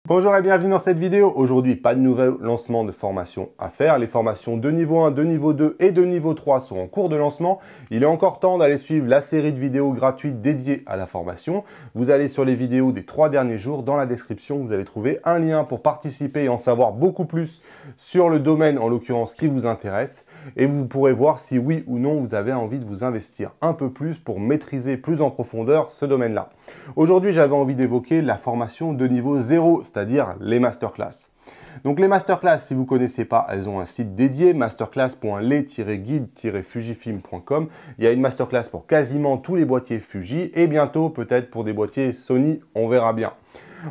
Bonjour et bienvenue dans cette vidéo. Aujourd'hui, pas de nouvel lancement de formation à faire. Les formations de niveau 1, de niveau 2 et de niveau 3 sont en cours de lancement. Il est encore temps d'aller suivre la série de vidéos gratuites dédiées à la formation. Vous allez sur les vidéos des 3 derniers jours. Dans la description, vous allez trouver un lien pour participer et en savoir beaucoup plus sur le domaine, en l'occurrence, qui vous intéresse. Et vous pourrez voir si oui ou non vous avez envie de vous investir un peu plus pour maîtriser plus en profondeur ce domaine-là. Aujourd'hui, j'avais envie d'évoquer la formation de niveau 0, c'est-à-dire les masterclass. Donc les masterclass, si vous ne connaissez pas, elles ont un site dédié, masterclass.les-guide-fujifilm.com. Il y a une masterclass pour quasiment tous les boîtiers Fuji et bientôt peut-être pour des boîtiers Sony, on verra bien.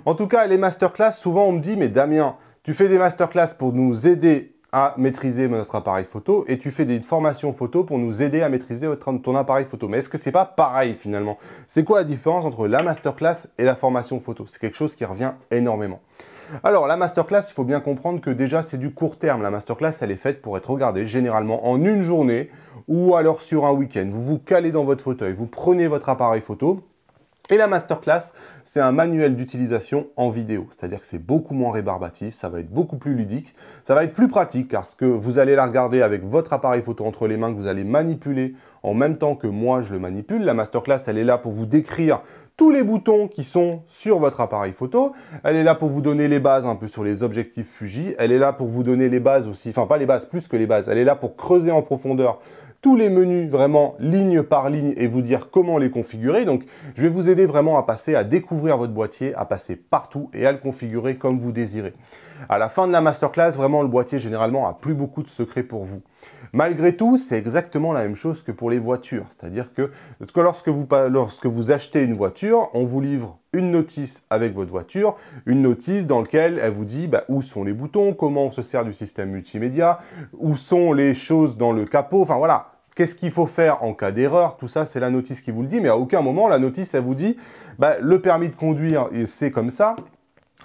En tout cas, les masterclass, souvent on me dit « Mais Damien, tu fais des masterclass pour nous aider à maîtriser notre appareil photo et tu fais des formations photo pour nous aider à maîtriser ton appareil photo. Mais est-ce que c'est pas pareil finalement? C'est quoi la différence entre la masterclass et la formation photo? C'est quelque chose qui revient énormément. Alors la masterclass, il faut bien comprendre que déjà c'est du court terme. La masterclass, elle est faite pour être regardée généralement en une journée ou alors sur un week-end. Vous vous calez dans votre fauteuil, vous prenez votre appareil photo. Et la masterclass, c'est un manuel d'utilisation en vidéo, c'est-à-dire que c'est beaucoup moins rébarbatif, ça va être beaucoup plus ludique, ça va être plus pratique parce que vous allez la regarder avec votre appareil photo entre les mains que vous allez manipuler en même temps que moi je le manipule. La masterclass, elle est là pour vous décrire tous les boutons qui sont sur votre appareil photo. Elle est là pour vous donner les bases un peu sur les objectifs Fuji. Elle est là pour vous donner les bases aussi, enfin pas les bases, plus que les bases. Elle est là pour creuser en profondeur tous les menus vraiment ligne par ligne et vous dire comment les configurer. Donc, je vais vous aider vraiment à découvrir votre boîtier, à passer partout et à le configurer comme vous désirez. À la fin de la masterclass, vraiment, le boîtier, généralement, a plus beaucoup de secrets pour vous. Malgré tout, c'est exactement la même chose que pour les voitures. C'est-à-dire que lorsque vous achetez une voiture, on vous livre une notice avec votre voiture, une notice dans laquelle elle vous dit où sont les boutons, comment on se sert du système multimédia, où sont les choses dans le capot, enfin voilà. Qu'est-ce qu'il faut faire en cas d'erreur? Tout ça, c'est la notice qui vous le dit, mais à aucun moment, la notice, elle vous dit le permis de conduire, c'est comme ça.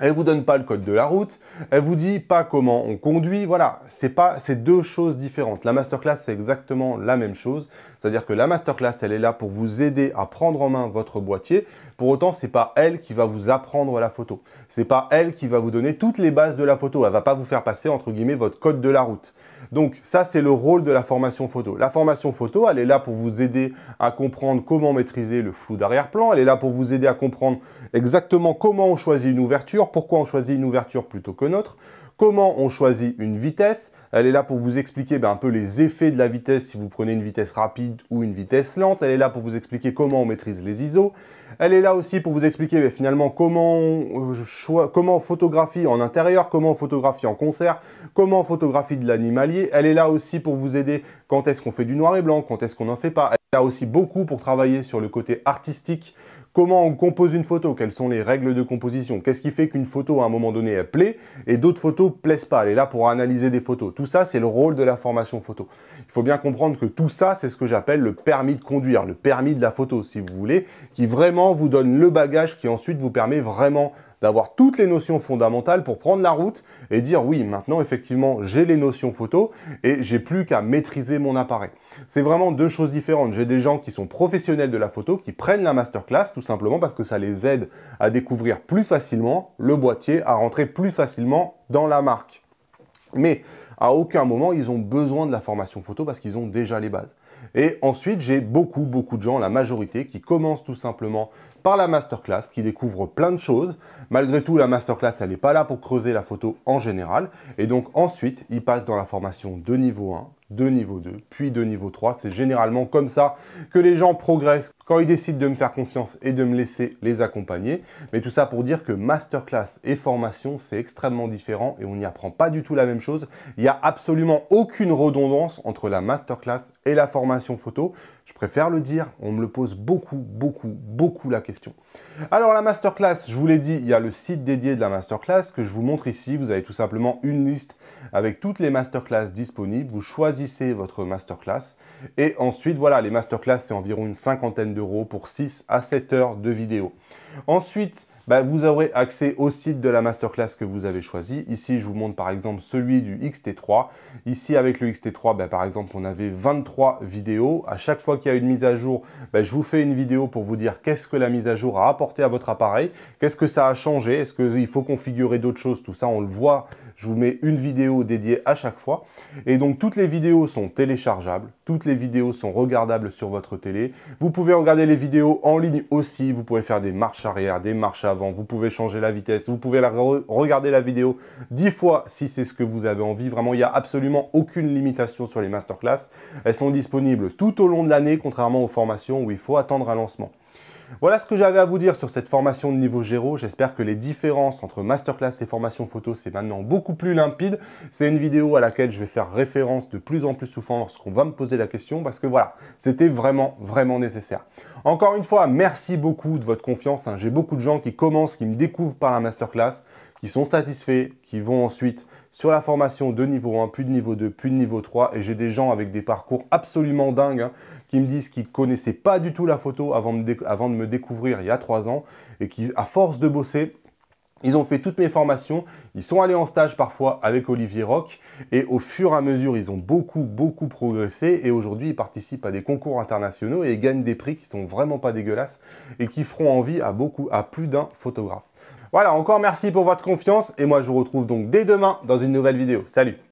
Elle vous donne pas le code de la route, elle vous dit pas comment on conduit, voilà, c'est deux choses différentes. La masterclass, c'est exactement la même chose, c'est-à-dire que la masterclass, elle est là pour vous aider à prendre en main votre boîtier. Pour autant, c'est pas elle qui va vous apprendre la photo. C'est pas elle qui va vous donner toutes les bases de la photo. Elle va pas vous faire passer, entre guillemets, votre code de la route. Donc ça, c'est le rôle de la formation photo. La formation photo, elle est là pour vous aider à comprendre comment maîtriser le flou d'arrière-plan. Elle est là pour vous aider à comprendre exactement comment on choisit une ouverture, pourquoi on choisit une ouverture plutôt que notre, comment on choisit une vitesse. Elle est là pour vous expliquer un peu les effets de la vitesse si vous prenez une vitesse rapide ou une vitesse lente. Elle est là pour vous expliquer comment on maîtrise les ISO. Elle est là aussi pour vous expliquer finalement comment on photographie en intérieur, comment on photographie en concert, comment on photographie de l'animalier. Elle est là aussi pour vous aider quand est-ce qu'on fait du noir et blanc, quand est-ce qu'on n'en fait pas. Elle est là aussi beaucoup pour travailler sur le côté artistique. Comment on compose une photo? Quelles sont les règles de composition? Qu'est-ce qui fait qu'une photo, à un moment donné, elle plaît et d'autres photos ne plaisent pas? Elle est là pour analyser des photos. Tout ça, c'est le rôle de la formation photo. Il faut bien comprendre que tout ça, c'est ce que j'appelle le permis de conduire, le permis de la photo, si vous voulez, qui vraiment vous donne le bagage qui ensuite vous permet vraiment d'avoir toutes les notions fondamentales pour prendre la route et dire oui, maintenant, effectivement, j'ai les notions photo et j'ai plus qu'à maîtriser mon appareil. C'est vraiment deux choses différentes. J'ai des gens qui sont professionnels de la photo, qui prennent la masterclass tout simplement parce que ça les aide à découvrir plus facilement le boîtier, à rentrer plus facilement dans la marque. Mais à aucun moment, ils ont besoin de la formation photo parce qu'ils ont déjà les bases. Et ensuite, j'ai beaucoup de gens, la majorité, qui commencent tout simplement par la masterclass, qui découvrent plein de choses. Malgré tout, la masterclass, elle n'est pas là pour creuser la photo en général. Et donc ensuite, ils passent dans la formation de niveau 1, de niveau 2, puis de niveau 3. C'est généralement comme ça que les gens progressent quand ils décident de me faire confiance et de me laisser les accompagner. Mais tout ça pour dire que masterclass et formation, c'est extrêmement différent et on n'y apprend pas du tout la même chose. Il n'y a absolument aucune redondance entre la masterclass et la formation photo. Je préfère le dire, on me le pose beaucoup la question. Alors la masterclass, je vous l'ai dit, il y a le site dédié de la masterclass que je vous montre ici. Vous avez tout simplement une liste avec toutes les masterclass disponibles. Vous choisissez votre masterclass et ensuite, voilà, les masterclass, c'est environ une cinquantaine d'euros pour 6 à 7 heures de vidéo. Ensuite, vous aurez accès au site de la masterclass que vous avez choisi. Ici, je vous montre par exemple celui du XT3. Ici, avec le XT3, par exemple, on avait 23 vidéos. À chaque fois qu'il y a une mise à jour, je vous fais une vidéo pour vous dire qu'est-ce que la mise à jour a apporté à votre appareil, qu'est-ce que ça a changé, est-ce qu'il faut configurer d'autres choses, tout ça, on le voit. Je vous mets une vidéo dédiée à chaque fois. Et donc, toutes les vidéos sont téléchargeables. Toutes les vidéos sont regardables sur votre télé. Vous pouvez regarder les vidéos en ligne aussi. Vous pouvez faire des marches arrière, des marches avant. Vous pouvez changer la vitesse. Vous pouvez regarder la vidéo 10 fois si c'est ce que vous avez envie. Vraiment, il n'y a absolument aucune limitation sur les masterclass. Elles sont disponibles tout au long de l'année, contrairement aux formations où il faut attendre un lancement. Voilà ce que j'avais à vous dire sur cette formation de niveau 0. J'espère que les différences entre masterclass et formation photo, c'est maintenant beaucoup plus limpide. C'est une vidéo à laquelle je vais faire référence de plus en plus souvent lorsqu'on va me poser la question parce que voilà, c'était vraiment nécessaire. Encore une fois, merci beaucoup de votre confiance. J'ai beaucoup de gens qui commencent, qui me découvrent par la masterclass, qui sont satisfaits, qui vont ensuite sur la formation de niveau 1, puis de niveau 2, puis de niveau 3. Et j'ai des gens avec des parcours absolument dingues qui me disent qu'ils ne connaissaient pas du tout la photo avant de me découvrir il y a 3 ans et qui, à force de bosser, ils ont fait toutes mes formations, ils sont allés en stage parfois avec Olivier Roch et au fur et à mesure, ils ont beaucoup progressé et aujourd'hui, ils participent à des concours internationaux et ils gagnent des prix qui sont vraiment pas dégueulasses et qui feront envie à plus d'un photographe. Voilà, encore merci pour votre confiance et moi je vous retrouve donc dès demain dans une nouvelle vidéo. Salut!